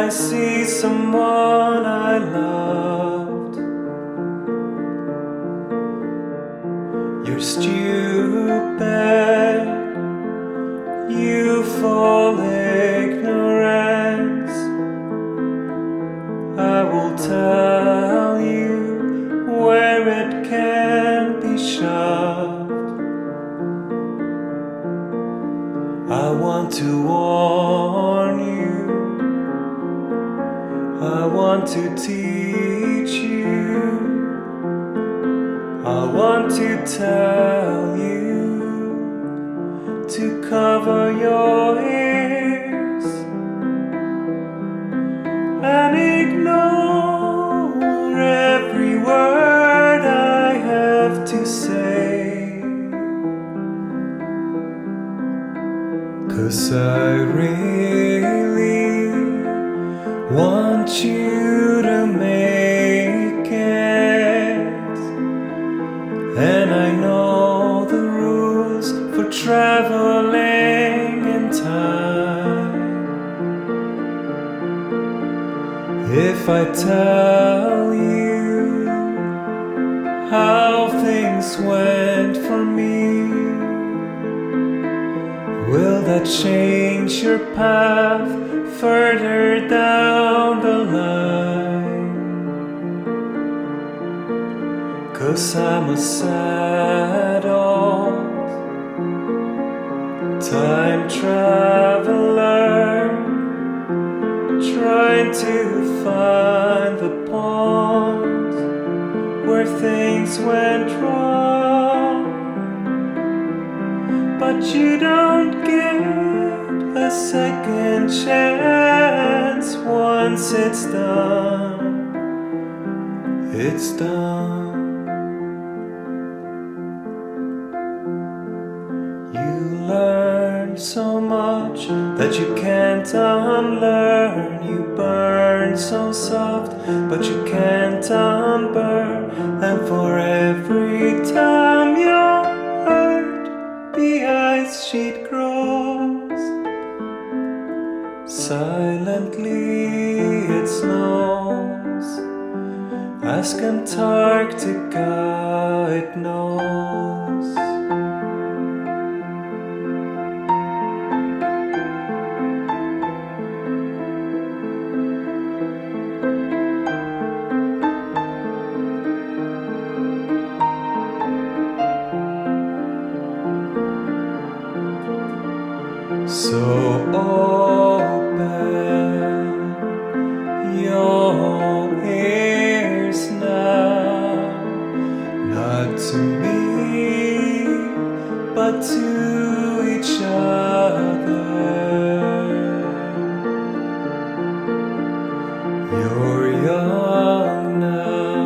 I see someone I loved. You're stupid, youthful ignorance. I will tell you where it can be shoved. I want to warn you, I want to teach you, I want to tell you to cover your ears and ignore every word I have to say. 'Cause I really want you to make it, and I know the rules for traveling in time. If I tell you how things went for me, will that change your path further down the line? 'Cause I'm a sad old time traveler, trying to find the point where things went wrong. But you don't get a second chance. Once it's done, it's done. You learn so much that you can't unlearn. You burn so soft, but you can't unburn. And for every time you're hurt, the ice sheet grows. Silently it snows. Ask Antarctica, it knows. So open your ears now, not to me, but to each other. You're young now,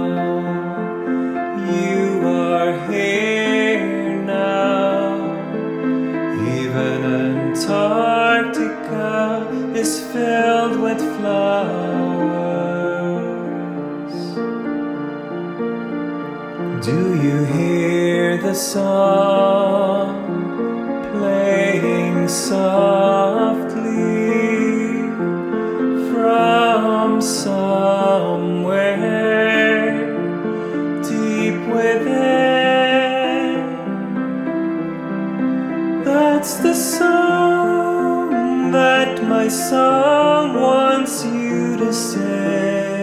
you are here now. Even Antarctica is filled with flowers. Do you hear the song playing softly from somewhere deep within? That's the song that my song wants you to sing.